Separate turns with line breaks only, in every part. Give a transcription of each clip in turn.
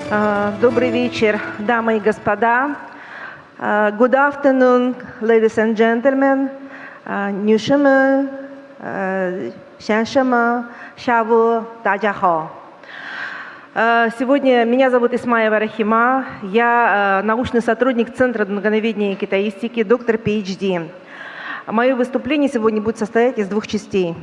Добрый вечер, дамы и господа. Good afternoon, ladies and gentlemen. 女士们、先生们，下午大家好。Сегодня меня зовут Исмаева Рахима. Я научный сотрудник Центра дунгановедения и китаистики, доктор PhD. Мое выступление сегодня будет состоять из двух частей.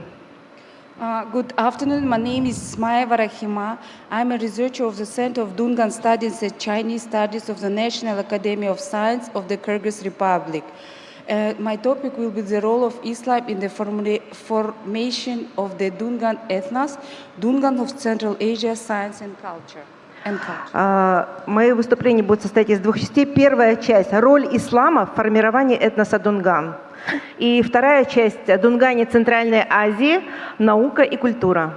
Good afternoon. My name is Ismaeva Rahima. I'm a researcher of the Center of Dungan Studies and Chinese Studies of the National Academy of Science of the Kyrgyz Republic. My topic will be the role of Islam in the formation of the Dungan ethnos, Dungan of Central Asia, Science and Culture.
Мое выступление будет состоять из двух частей. Первая часть – роль ислама в формировании этноса Дунган. И вторая часть – Дунгане Центральной Азии, наука и культура.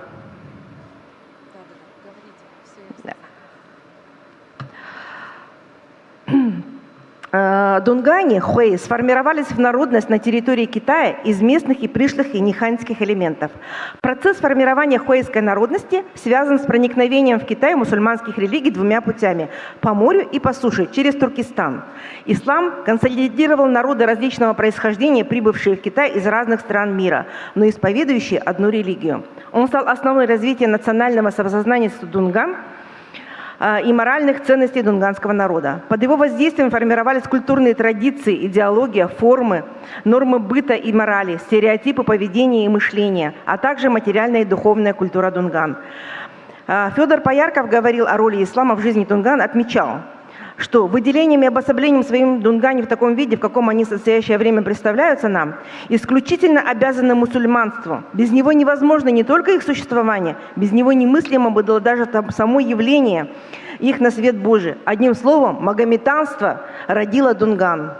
Дунгане, хуэй, сформировались в народность на территории Китая из местных и пришлых и ниханьских элементов. Процесс формирования хуэйской народности связан с проникновением в Китай мусульманских религий двумя путями – по морю и по суше, через Туркестан. Ислам консолидировал народы различного происхождения, прибывшие в Китай из разных стран мира, но исповедующие одну религию. Он стал основой развития национального самосознания Дунган и моральных ценностей дунганского народа. Под его воздействием формировались культурные традиции, идеология, формы, нормы быта и морали, стереотипы поведения и мышления, а также материальная и духовная культура Дунган. Федор Поярков говорил о роли ислама в жизни Дунган, отмечал, что выделением и обособлением своим Дунгане в таком виде, в каком они в настоящее время представляются нам, исключительно обязаны мусульманству. Без него невозможно не только их существование, без него немыслимо было даже само явление их на свет Божий. Одним словом, магометанство родило Дунган.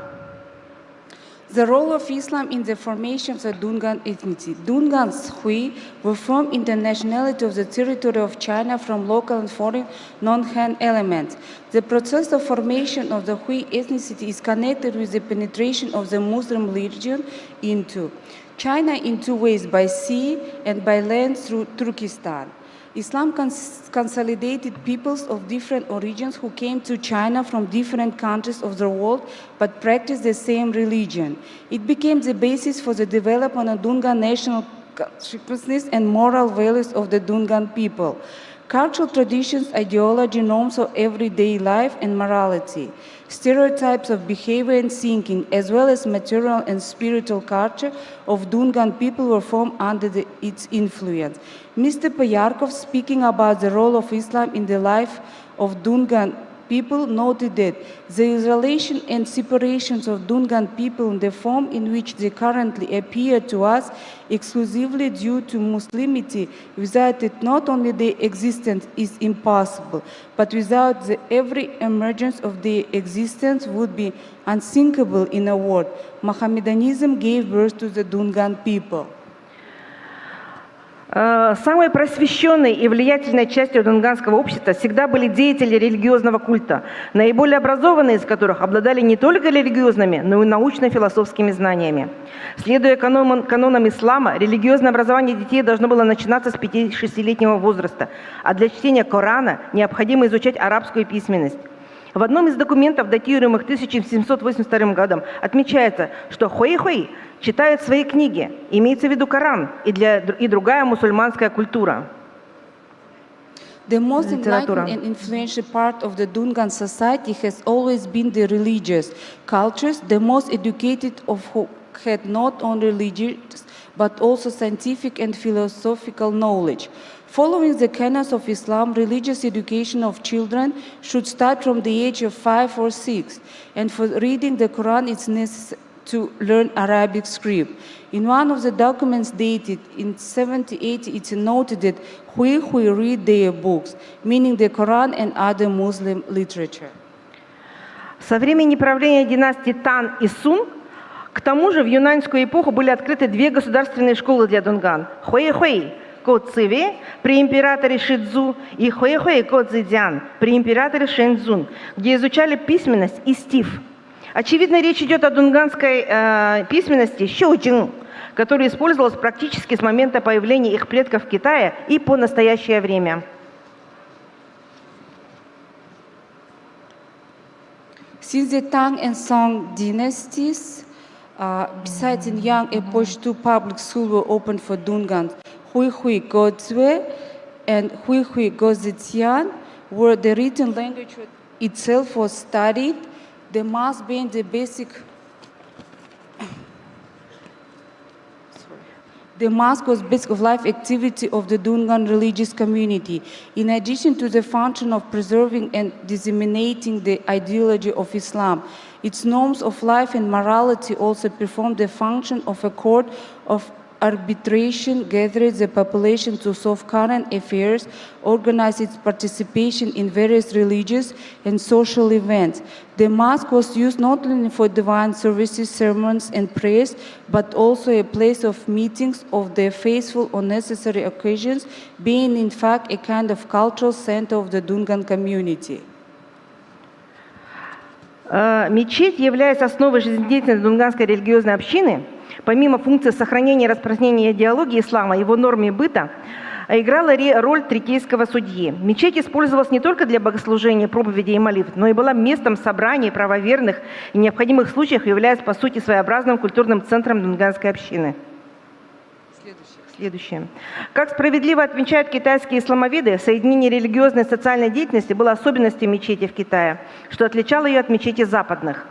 The role of Islam in the formation of the Dungan ethnicity. Dungans Hui were formed in the nationality of the territory of China from local and foreign non-Han elements. The process of formation of the Hui ethnicity is connected with the penetration of the Muslim religion into China in two ways, by sea and by land through Turkestan. Islam consolidated peoples of different origins who came to China from different countries of the world but practiced the same religion. It became the basis for the development of Dungan national consciousness and moral values of the Dungan people. Cultural traditions, ideology, norms of everyday life and morality, stereotypes of behavior and thinking, as well as material and spiritual culture of Dungan people were formed under its influence. Mr. Poyarkov, speaking about the role of Islam in the life of Dungan people, noted that the isolation and separations of Dungan people in the form in which they currently appear to us exclusively due to Muslimity, without it not only their existence is impossible, but without the every emergence of their existence would be unthinkable. In a word, Mohammedanism gave birth to the Dungan people.
Самой просвещенной и влиятельной частью дунганского общества всегда были деятели религиозного культа, наиболее образованные из которых обладали не только религиозными, но и научно-философскими знаниями. Следуя канонам ислама, религиозное образование детей должно было начинаться с 5-6-летнего возраста, а для чтения Корана необходимо изучать арабскую письменность. В одном из документов, датируемых 1782 годом, отмечается, что хуэй-хуэй читают свои книги, имеется в виду Коран и другая мусульманская культура.
The most enlightened and influential part of the Dungan society has always been the religious cultures, the most educated of who had not only religious but also scientific and philosophical knowledge. Following the canons of Islam, religious education of children should start from the age of 5 or 6, and for reading the Quran it's necessary to learn Arabic script. In one of the documents dated in 1780, it's noted that Hui read their books, meaning the Quran and other Muslim literature.
Со времени правления династии Тан и Сун, к тому же в юнаньскую эпоху были открыты две государственные школы для Дунган. Хуэй-хуэй Код Циве при императоре Шидзу и Хуэй-хуэй Код Цзидзян при императоре Шэньцзун, где изучали письменность и стих. Очевидно, речь идет о дунганской письменности щоуджин, которая использовалась практически с момента появления их предков в Китае и по настоящее время.
Since the Tang and Song dynasties, besides in Yang epoch, two public schools were opened for Dungans, Hui Godzwe and Hui Gozetian, where the written language itself was studied, the mass being the basic. The mosque was basic of life activity of the Dungan religious community. In addition to the function of preserving and disseminating the ideology of Islam, its norms of life and morality also performed the function of a court of arbitration, gathered the population to solve current affairs, organized its participation in various religious and social events. The mosque was used not only for divine services, sermons, and prayers, but also a place of meetings of the faithful on necessary occasions, being in fact a kind of cultural center of the Dungan community.
Мечеть, являясь основой жизнедеятельности дунганской религиозной общины, помимо функции сохранения и распространения идеологии ислама, его норм и быта, играла роль третейского судьи. Мечеть использовалась не только для богослужения, проповедей и молитв, но и была местом собраний правоверных и в необходимых случаях являясь, по сути, своеобразным культурным центром дунганской общины. Следующее. Как справедливо отмечают китайские исламоведы, соединение религиозной и социальной деятельности было особенностью мечети в Китае, что отличало ее от мечетей западных.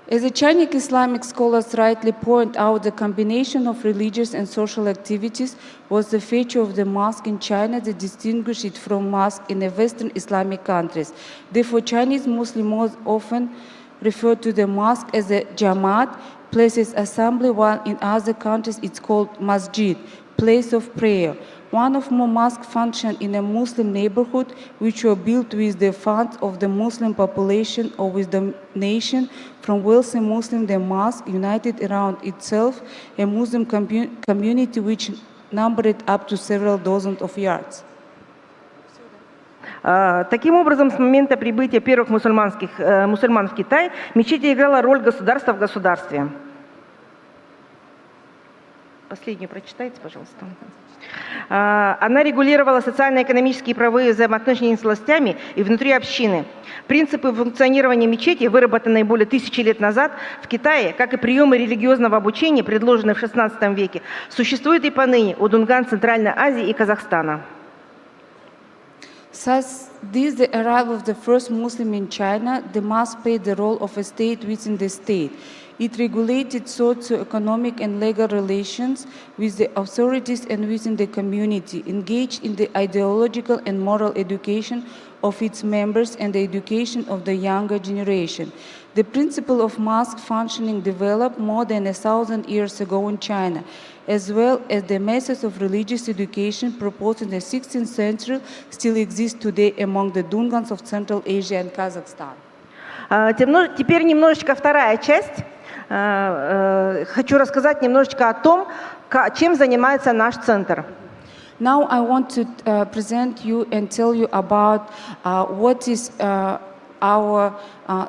As the Chinese Islamic scholars rightly point out, the combination of religious and social activities was the feature of the mosque in China that distinguished it from mosques in the Western Islamic countries. Therefore, Chinese Muslims often refer to the mosque as a Jamaat, places assembly, while in other countries it's called masjid, place of prayer. One of more mosques function in a Muslim neighborhood, which were built with the funds of the Muslim population or with donation from wealthy Muslims. The mosque united around itself a Muslim community which numbered up to several dozens of yards.
Таким образом, с момента прибытия первых мусульман в Китай, мечеть играла роль государства в государстве. Последнюю прочитайте, пожалуйста. Она регулировала социально-экономические и правовые взаимоотношения с властями и внутри общины. Принципы функционирования мечети, выработанные более 1000 лет назад в Китае, как и приемы религиозного обучения, предложенные в XVI веке, существуют и поныне у Дунган Центральной Азии и Казахстана.
Since the arrival of the first Muslim in China, the mosque played the role of a state within the state. It regulated socio-economic and legal relations with the authorities and within the community, engaged in the ideological and moral education of its members and the education of the younger generation. The principle of mosque functioning developed more than 1,000 years ago in China, as well as the methods of religious education proposed in the 16th century still exist today among the Dungans of Central Asia and Kazakhstan.
Теперь немножечко вторая часть. Хочу рассказать немножечко о том, чем занимается наш центр.
Now I want to present you and tell you about what is our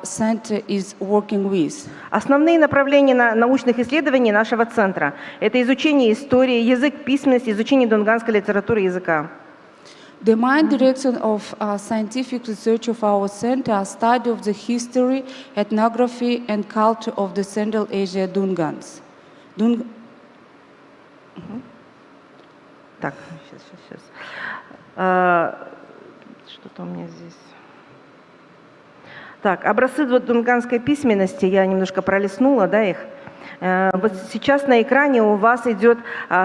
center is working with.
Основные направления научных исследований нашего центра – это изучение истории, язык, письменность, изучение дунганской литературы и языка.
The main direction of scientific research of our center are study of the history, ethnography, and culture of the Central Asia Dungans.
Так, сейчас. Что-то у меня здесь. Так, образцы дунганской письменности, я немножко пролистнула, да, их. Вот сейчас на экране у вас идет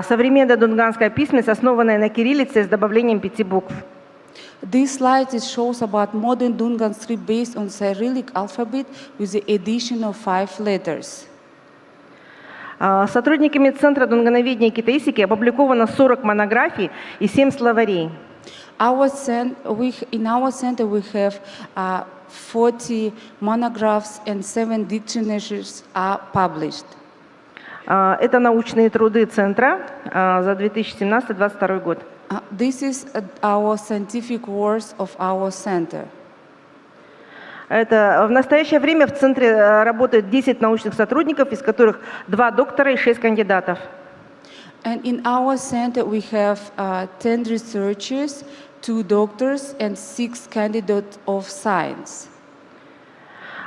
современная дунганская письменность, основанная на кириллице с добавлением 5 букв.
This slide shows about modern Dungan script based on Cyrillic alphabet with the addition of 5 letters.
Сотрудниками Центра дунгановедения и китаистики опубликовано 40 монографий и 7 словарей.
In our center we have 40 monographs and 7 dictionaries are published.
Это научные труды Центра за 2017-2022 год.
This is our scientific works of our center.
В настоящее время в Центре работает 10 научных сотрудников, из которых 2 доктора и 6 кандидатов.
And in our center we have 10 researchers, 2 doctors and 6 candidates of science.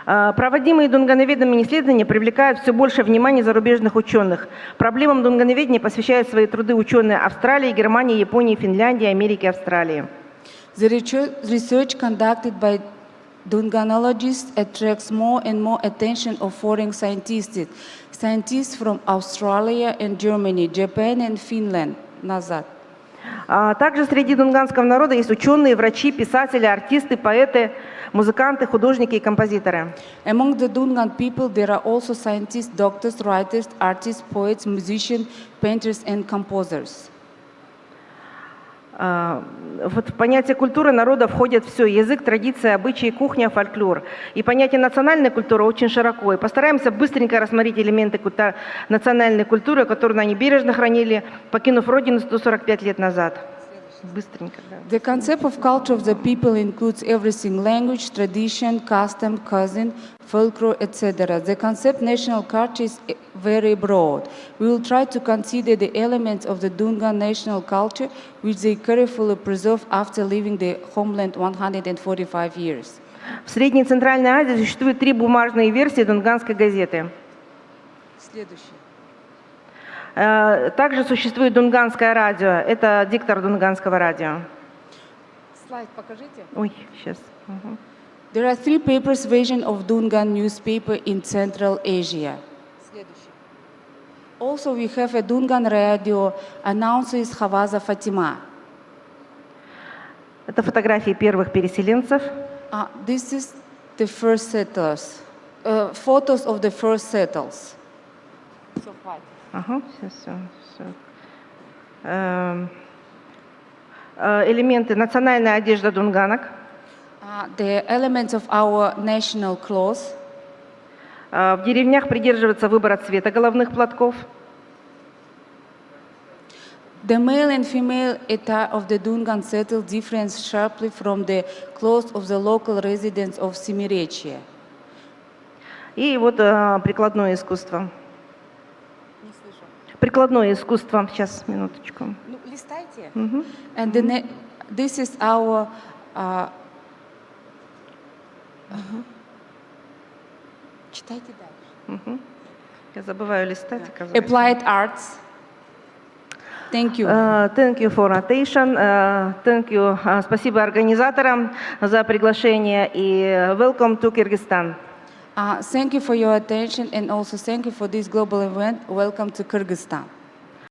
Проводимые дунгановедами исследования привлекают все больше внимания зарубежных ученых. Проблемам дунгановедения посвящают свои труды ученые Австралии, Германии, Японии, Финляндии, Америки, Австралии.
The research conducted by Dunganologists attracts more and more attention of foreign scientists. Scientists from Australia and Germany, Japan and Finland. Назад.
Также среди дунганского народа есть ученые, врачи, писатели, артисты, поэты, музыканты, художники и композиторы.
Among the Dungan people, there are also scientists, doctors, writers, artists, poets, musicians, painters and composers.
Вот в понятие культуры народа входит все: язык, традиции, обычаи, кухня, фольклор. И понятие национальной культуры очень широко. И постараемся быстренько рассмотреть элементы национальной культуры, которые они бережно хранили, покинув родину 145 лет назад. Быстренько, да.
The concept of culture of the people includes everything: language, tradition, custom, cousin, folklore, etc. The concept national culture is very broad. We will try to consider the elements of the Dungan national culture which they carefully preserve after leaving their homeland 145 years.
В Средней и Центральной Азии существует 3 бумажные версии дунганской газеты.
Следующий.
Также существует дунганское радио. Это диктор дунганского радио.
Слайд покажите.
Ой, сейчас. Угу.
There are 3 papers version of Dungan newspaper in Central Asia. Следующий. Also, we have a Dungan radio announcer is Havaza Fatima.
Это фотографии первых переселенцев.
This is the first settlers. Photos of the first settlers.
Ага, все. Элементы национальная одежда дунганок.
The elements of our national clothes.
В деревнях придерживаются выбора цвета головных платков.
The male and female attire of the Dungan settled differs sharply from the clothes of the local residents of Semirechye.
И вот прикладное искусство. Прикладное искусство. Сейчас, минуточку.
Ну, листайте.
Угу.
And this is our читайте дальше.
Угу. Я забываю листать, оказывается.
Applied arts. Thank you.
Thank you for attention. Thank you. Спасибо организаторам за приглашение и welcome to Kyrgyzstan.
Thank you for your attention and also thank you for this global event. Welcome to Kyrgyzstan.